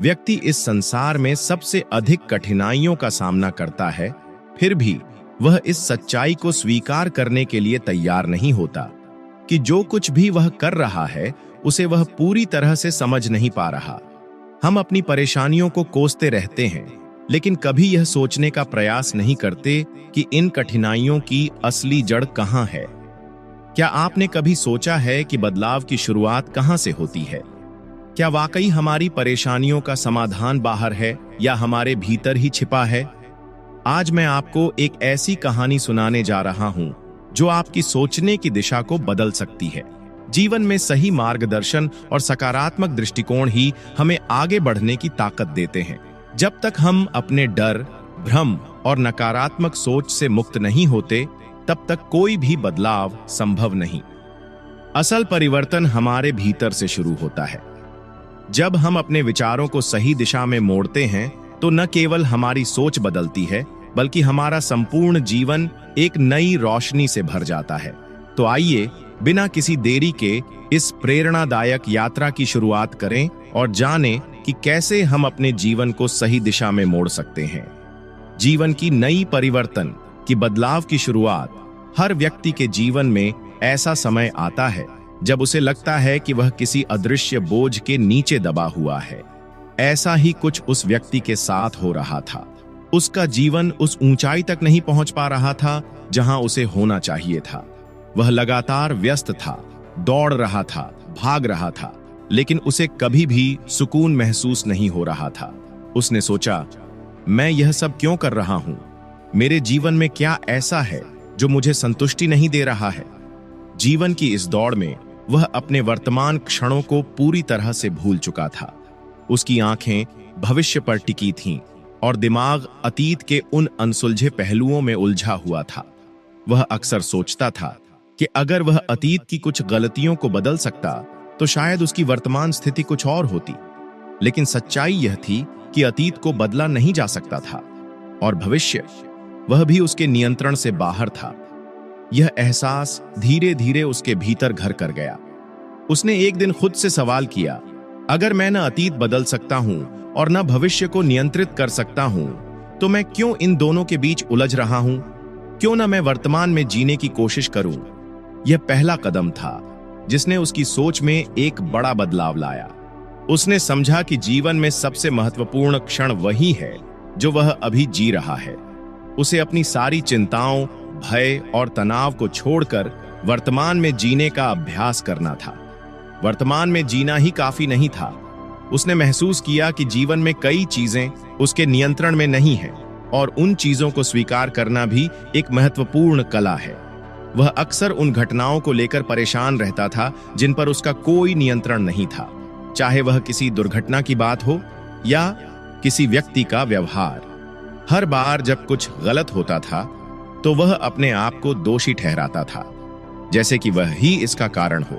व्यक्ति इस संसार में सबसे अधिक कठिनाइयों का सामना करता है, फिर भी वह इस सच्चाई को स्वीकार करने के लिए तैयार नहीं होता कि जो कुछ भी वह कर रहा है उसे वह पूरी तरह से समझ नहीं पा रहा। हम अपनी परेशानियों को कोसते रहते हैं, लेकिन कभी यह सोचने का प्रयास नहीं करते कि इन कठिनाइयों की असली जड़ कहाँ है। क्या आपने कभी सोचा है कि बदलाव की शुरुआत कहाँ से होती है? क्या वाकई हमारी परेशानियों का समाधान बाहर है या हमारे भीतर ही छिपा है? आज मैं आपको एक ऐसी कहानी सुनाने जा रहा हूं जो आपकी सोचने की दिशा को बदल सकती है। जीवन में सही मार्गदर्शन और सकारात्मक दृष्टिकोण ही हमें आगे बढ़ने की ताकत देते हैं। जब तक हम अपने डर, भ्रम और नकारात्मक सोच से मुक्त नहीं होते, तब तक कोई भी बदलाव संभव नहीं। असल परिवर्तन हमारे भीतर से शुरू होता है। जब हम अपने विचारों को सही दिशा में मोड़ते हैं, तो न केवल हमारी सोच बदलती है, बल्कि हमारा संपूर्ण जीवन एक नई रोशनी से भर जाता है। तो आइए, बिना किसी देरी के इस प्रेरणादायक यात्रा की शुरुआत करें और जानें कि कैसे हम अपने जीवन को सही दिशा में मोड़ सकते हैं। जीवन की नई परिवर्तन की बदलाव की शुरुआत। हर व्यक्ति के जीवन में ऐसा समय आता है जब उसे लगता है कि वह किसी अदृश्य बोझ के नीचे दबा हुआ है। ऐसा ही कुछ उस व्यक्ति के साथ हो रहा था। उसका जीवन उस ऊंचाई तक नहीं पहुंच पा रहा था जहां उसे होना चाहिए था। वह लगातार व्यस्त था, दौड़ रहा था, भाग रहा था, लेकिन उसे कभी भी सुकून महसूस नहीं हो रहा था। उसने सोचा, मैं यह सब क्यों कर रहा हूं? मेरे जीवन में क्या ऐसा है जो मुझे संतुष्टि नहीं दे रहा है? जीवन की इस दौड़ में वह अपने वर्तमान क्षणों को पूरी तरह से भूल चुका था। उसकी आंखें भविष्य पर टिकी थीं और दिमाग अतीत के उन अनसुलझे पहलुओं में उलझा हुआ था। वह अक्सर सोचता था कि अगर वह अतीत की कुछ गलतियों को बदल सकता तो शायद उसकी वर्तमान स्थिति कुछ और होती। लेकिन सच्चाई यह थी कि अतीत को बदला नहीं जा सकता था और भविष्य, वह भी उसके नियंत्रण से बाहर था। यह एहसास धीरे धीरे उसके भीतर घर कर गया। उसने एक दिन खुद से सवाल किया, अगर मैं न अतीत बदल सकता हूं और न भविष्य को नियंत्रित कर सकता हूं, तो मैं क्यों इन दोनों के बीच उलझ रहा हूं? क्यों न मैं वर्तमान में जीने की कोशिश करूं? यह पहला कदम था जिसने उसकी सोच में एक बड़ा बदलाव लाया। उसने समझा कि जीवन में सबसे महत्वपूर्ण क्षण वही है जो वह अभी जी रहा है। उसे अपनी सारी चिंताओं, भय और तनाव को छोड़कर वर्तमान में जीने का अभ्यास करना था। वर्तमान में जीना ही काफी नहीं था। उसने महसूस किया कि जीवन में कई चीजें उसके नियंत्रण में नहीं हैं और उन चीजों को स्वीकार करना भी एक महत्वपूर्ण कला है। वह अक्सर उन घटनाओं को लेकर परेशान रहता था जिन पर उसका कोई नियंत्रण नहीं था, चाहे वह किसी दुर्घटना की बात हो या किसी व्यक्ति का व्यवहार। हर बार जब कुछ गलत होता था तो वह अपने आप को दोषी ठहराता था, जैसे कि वह ही इसका कारण हो।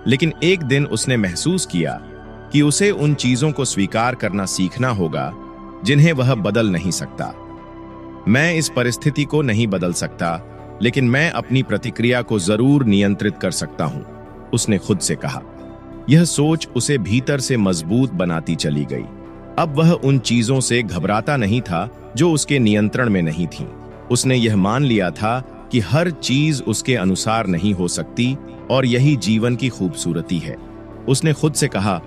लेकिन एक दिन उसने महसूस किया कि उसे उन चीजों को स्वीकार करना सीखना होगा जिन्हें वह बदल नहीं सकता। मैं इस परिस्थिति को नहीं बदल सकता, लेकिन मैं अपनी प्रतिक्रिया को जरूर नियंत्रित कर सकता हूं, उसने खुद से कहा। यह सोच उसे भीतर से मजबूत बनाती चली गई। अब वह उन चीजों से घबराता नहीं था जो उसके नियंत्रण में नहीं थीं। उसने यह मान लिया था कि हर चीज उसके अनुसार नहीं हो सकती और यही जीवन की खूबसूरती है। उसने खुद से कहा,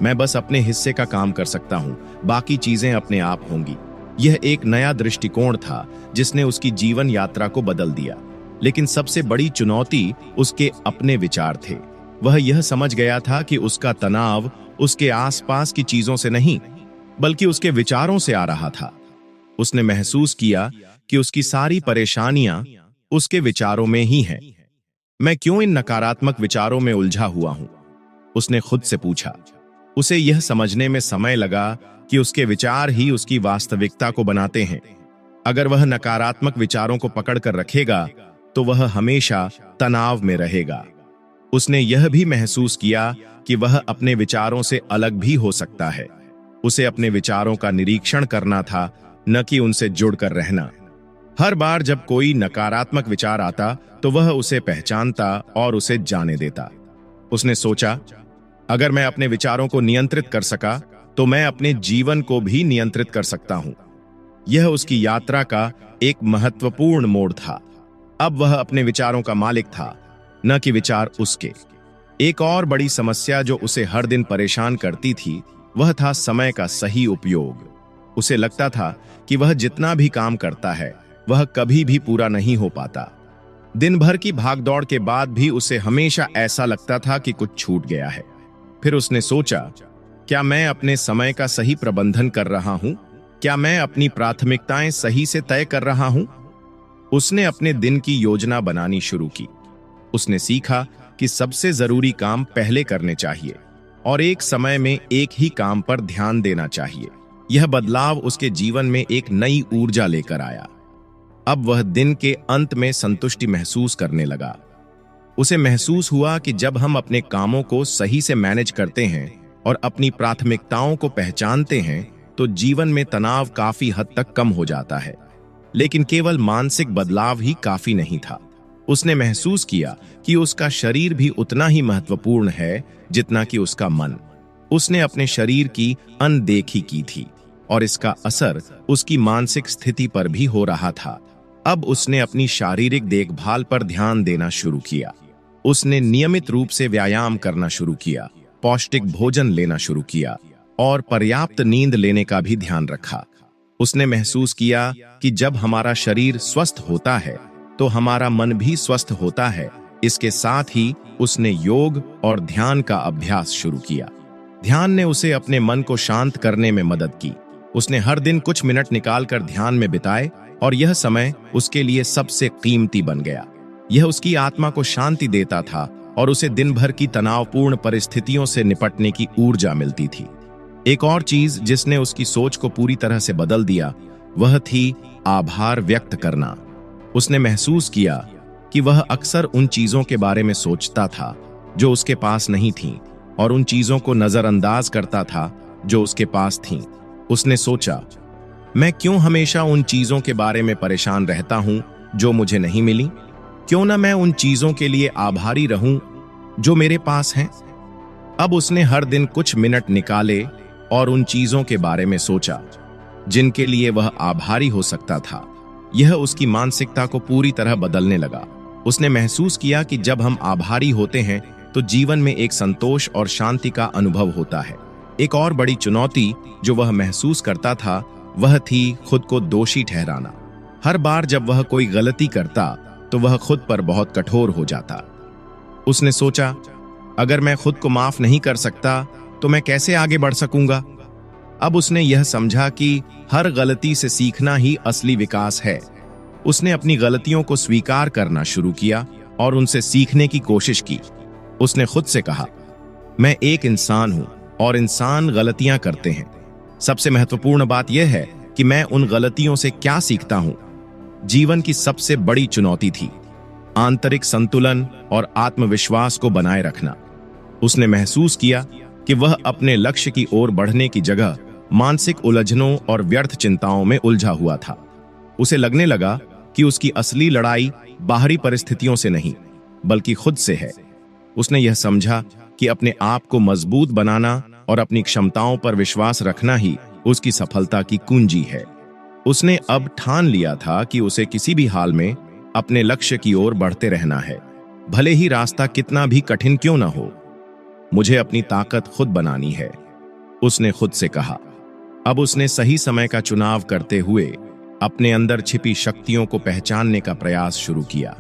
मैं बस अपने हिस्से का काम कर सकता हूं, बाकी चीजें अपने आप होंगी। यह एक नया दृष्टिकोण था जिसने उसकी जीवन यात्रा को बदल दिया। लेकिन सबसे बड़ी चुनौती उसके अपने विचार थे। वह यह समझ गया था कि उसका तनाव उसके आसपास की चीजों से नहीं, बल्कि उसके विचारों से आ रहा था। उसने महसूस किया कि उसकी सारी परेशानियां उसके विचारों में ही हैं। मैं क्यों इन नकारात्मक विचारों में उलझा हुआ हूं? उसने खुद से पूछा। उसे यह समझने में समय लगा कि उसके विचार ही उसकी वास्तविकता को बनाते हैं। अगर वह नकारात्मक विचारों को पकड़कर रखेगा तो वह हमेशा तनाव में रहेगा। उसने यह भी महसूस किया कि वह अपने विचारों से अलग भी हो सकता है। उसे अपने विचारों का निरीक्षण करना था, न कि उनसे जुड़कर रहना। हर बार जब कोई नकारात्मक विचार आता तो वह उसे पहचानता और उसे जाने देता। उसने सोचा, अगर मैं अपने विचारों को नियंत्रित कर सका तो मैं अपने जीवन को भी नियंत्रित कर सकता हूं। यह उसकी यात्रा का एक महत्वपूर्ण मोड़ था। अब वह अपने विचारों का मालिक था, न कि विचार उसके। एक और बड़ी समस्या जो उसे हर दिन परेशान करती थी, वह था समय का सही उपयोग। उसे लगता था कि वह जितना भी काम करता है, वह कभी भी पूरा नहीं हो पाता। दिन भर की भागदौड़ के बाद भी उसे हमेशा ऐसा लगता था कि कुछ छूट गया है। फिर उसने सोचा, क्या मैं अपने समय का सही प्रबंधन कर रहा हूं? क्या मैं अपनी प्राथमिकताएं सही से तय कर रहा हूं? उसने अपने दिन की योजना बनानी शुरू की। उसने सीखा कि सबसे जरूरी काम पहले करने चाहिए और एक समय में एक ही काम पर ध्यान देना चाहिए। यह बदलाव उसके जीवन में एक नई ऊर्जा लेकर आया। अब वह दिन के अंत में संतुष्टि महसूस करने लगा। उसे महसूस हुआ कि जब हम अपने कामों को सही से मैनेज करते हैं और अपनी प्राथमिकताओं को पहचानते हैं, तो जीवन में तनाव काफी हद तक कम हो जाता है। लेकिन केवल मानसिक बदलाव ही काफी नहीं था। उसने महसूस किया कि उसका शरीर भी उतना ही महत्वपूर्ण है जितना कि उसका मन। उसने अपने शरीर की अनदेखी की थी और इसका असर उसकी मानसिक स्थिति पर भी हो रहा था। अब उसने अपनी शारीरिक देखभाल पर ध्यान देना शुरू किया। उसने नियमित रूप से व्यायाम करना शुरू किया, पौष्टिक भोजन लेना शुरू किया और पर्याप्त नींद लेने का भी ध्यान रखा। उसने महसूस किया कि जब हमारा शरीर स्वस्थ होता है तो हमारा मन भी स्वस्थ होता है। इसके साथ ही उसने योग और ध्यान का अभ्यास शुरू किया। ध्यान ने उसे अपने मन को शांत करने में मदद की। उसने हर दिन कुछ मिनट निकालकर ध्यान में बिताए और यह समय उसके लिए सबसे कीमती बन गया। यह उसकी आत्मा को शांति देता था और उसे दिन भर की तनावपूर्ण परिस्थितियों से निपटने की ऊर्जा मिलती थी। एक और चीज जिसने उसकी सोच को पूरी तरह से बदल दिया, वह थी आभार व्यक्त करना। उसने महसूस किया कि वह अक्सर उन चीजों के बारे में सोचता था जो उसके पास नहीं थीं और उन चीजों को नजरअंदाज करता था जो उसके पास थीं। उसने सोचा, मैं क्यों हमेशा उन चीजों के बारे में परेशान रहता हूं जो मुझे नहीं मिली? क्यों ना मैं उन चीजों के लिए आभारी रहूं जो मेरे पास हैं? अब उसने हर दिन कुछ मिनट निकाले और उन चीजों के बारे में सोचा जिनके लिए वह आभारी हो सकता था। यह उसकी मानसिकता को पूरी तरह बदलने लगा। उसने महसूस किया कि जब हम आभारी होते हैं तो जीवन में एक संतोष और शांति का अनुभव होता है। एक और बड़ी चुनौती जो वह महसूस करता था, वह थी खुद को दोषी ठहराना। हर बार जब वह कोई गलती करता तो वह खुद पर बहुत कठोर हो जाता। उसने सोचा, अगर मैं खुद को माफ नहीं कर सकता तो मैं कैसे आगे बढ़ सकूंगा? अब उसने यह समझा कि हर गलती से सीखना ही असली विकास है। उसने अपनी गलतियों को स्वीकार करना शुरू किया और उनसे सीखने की कोशिश की। उसने खुद से कहा, मैं एक इंसान हूं और इंसान गलतियां करते हैं। सबसे महत्वपूर्ण बात यह है कि मैं उन गलतियों से क्या सीखता हूं। जीवन की सबसे बड़ी चुनौती थी आंतरिक संतुलन और आत्मविश्वास को बनाए रखना। उसने महसूस किया कि वह अपने लक्ष्य की ओर बढ़ने की जगह मानसिक उलझनों और व्यर्थ चिंताओं में उलझा हुआ था। उसे लगने लगा कि उसकी असली लड़ाई बाहरी परिस्थितियों से नहीं बल्कि खुद से है। उसने यह समझा कि अपने आप को मजबूत बनाना और अपनी क्षमताओं पर विश्वास रखना ही उसकी सफलता की कुंजी है। उसने अब ठान लिया था कि उसे किसी भी हाल में अपने लक्ष्य की ओर बढ़ते रहना है, भले ही रास्ता कितना भी कठिन क्यों न हो। मुझे अपनी ताकत खुद बनानी है, उसने खुद से कहा। अब उसने सही समय का चुनाव करते हुए अपने अंदर छिपी शक्तियों को पहचानने का प्रयास शुरू किया।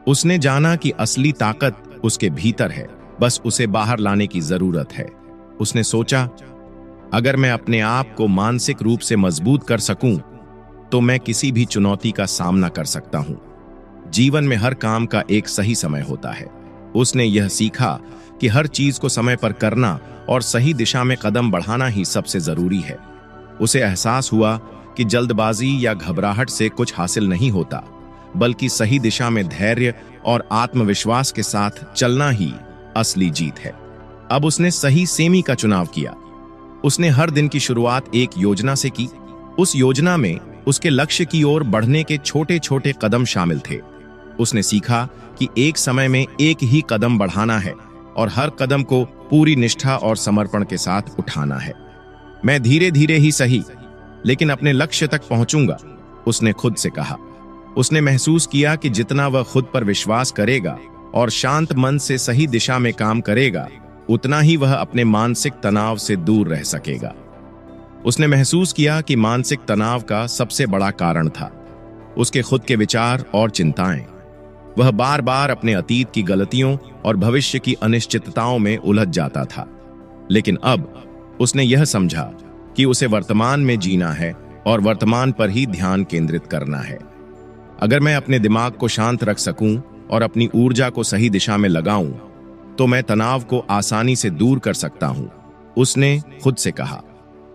उसने जाना कि असली ताकत उसके भीतर है, बस उसे बाहर लाने की जरूरत है। उसने सोचा, अगर मैं अपने आप को मानसिक रूप से मजबूत कर सकूं, तो मैं किसी भी चुनौती का सामना कर सकता हूं। जीवन में हर काम का एक सही समय होता है। उसने यह सीखा कि हर चीज को समय पर करना और सही दिशा में कदम बढ़ाना ही सबसे जरूरी है। उसे एहसास हुआ कि जल्दबाजी या घबराहट से कुछ हासिल नहीं होता, बल्कि सही दिशा में धैर्य और आत्मविश्वास के साथ चलना ही असली जीत है। अब उसने सही सेमी का चुनाव किया। उसने हर दिन की शुरुआत एक योजना से की। उस योजना में उसके लक्ष्य की ओर बढ़ने के छोटे छोटे कदम शामिल थे। उसने सीखा कि एक समय में एक ही कदम बढ़ाना है और हर कदम को पूरी निष्ठा और समर्पण के साथ उठाना है। मैं धीरे धीरे ही सही, लेकिन अपने लक्ष्य तक पहुंचूंगा, उसने खुद से कहा। उसने महसूस किया कि जितना वह खुद पर विश्वास करेगा और शांत मन से सही दिशा में काम करेगा, उतना ही वह अपने मानसिक तनाव से दूर रह सकेगा। उसने महसूस किया कि मानसिक तनाव का सबसे बड़ा कारण था उसके खुद के विचार और चिंताएं। वह बार बार अपने अतीत की गलतियों और भविष्य की अनिश्चितताओं में उलझ जाता था। लेकिन अब उसने यह समझा कि उसे वर्तमान में जीना है और वर्तमान पर ही ध्यान केंद्रित करना है। अगर मैं अपने दिमाग को शांत रख सकूं और अपनी ऊर्जा को सही दिशा में लगाऊं, तो मैं तनाव को आसानी से दूर कर सकता हूं, उसने खुद से कहा।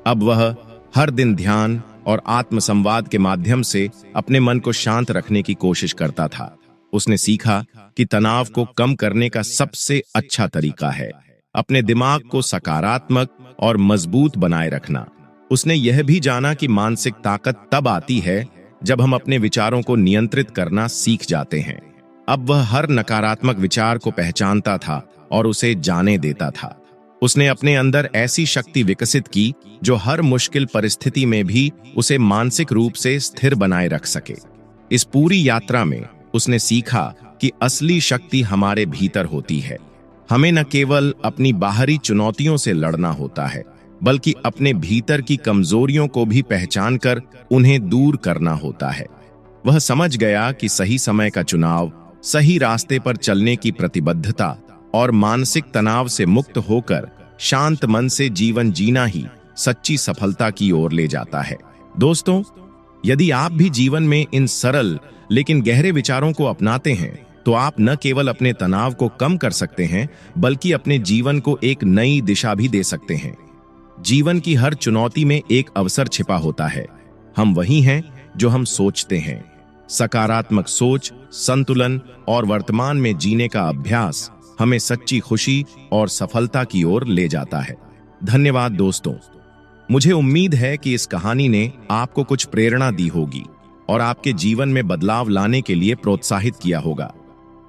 अब वह हर दिन ध्यान और आत्मसंवाद के माध्यम से अपने मन को शांत रखने की कोशिश करता था। उसने सीखा कि तनाव को कम करने का सबसे अच्छा तरीका है अपने दिमाग को सकारात्मक और मजबूत बनाए रखना। उसने यह भी जाना कि मानसिक ताकत तब आती है जब हम अपने विचारों को नियंत्रित करना सीख जाते हैं। अब वह हर नकारात्मक विचार को पहचानता था और उसे जाने देता था। उसने अपने अंदर ऐसी शक्ति विकसित की जो हर मुश्किल परिस्थिति में भी उसे मानसिक रूप से स्थिर बनाए रख सके। इस पूरी यात्रा में उसने सीखा कि असली शक्ति हमारे भीतर होती है। हमें न केवल अपनी बाहरी चुनौतियों से लड़ना होता है, बल्कि अपने भीतर की कमजोरियों को भी पहचानकर उन्हें दूर करना होता है। वह समझ गया कि सही समय का चुनाव, सही रास्ते पर चलने की प्रतिबद्धता और मानसिक तनाव से मुक्त होकर शांत मन से जीवन जीना ही सच्ची सफलता की ओर ले जाता है। दोस्तों, यदि आप भी जीवन में इन सरल लेकिन गहरे विचारों को अपनाते हैं, तो आप न केवल अपने तनाव को कम कर सकते हैं, बल्कि अपने जीवन को एक नई दिशा भी दे सकते हैं। जीवन की हर चुनौती में एक अवसर छिपा होता है। हम वही हैं जो हम सोचते हैं। सकारात्मक सोच, संतुलन और वर्तमान में जीने का अभ्यास हमें सच्ची खुशी और सफलता की ओर ले जाता है। धन्यवाद दोस्तों। मुझे उम्मीद है कि इस कहानी ने आपको कुछ प्रेरणा दी होगी और आपके जीवन में बदलाव लाने के लिए प्रोत्साहित किया होगा।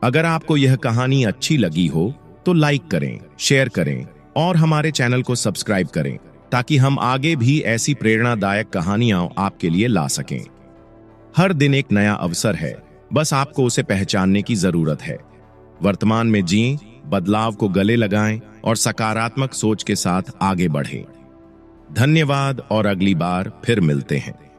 अगर आपको यह कहानी अच्छी लगी हो तो लाइक करें, शेयर करें और हमारे चैनल को सब्सक्राइब करें, ताकि हम आगे भी ऐसी प्रेरणादायक कहानियां आपके लिए ला सकें। हर दिन एक नया अवसर है, बस आपको उसे पहचानने की जरूरत है। वर्तमान में जिएं, बदलाव को गले लगाएं और सकारात्मक सोच के साथ आगे बढ़ें। धन्यवाद और अगली बार फिर मिलते हैं।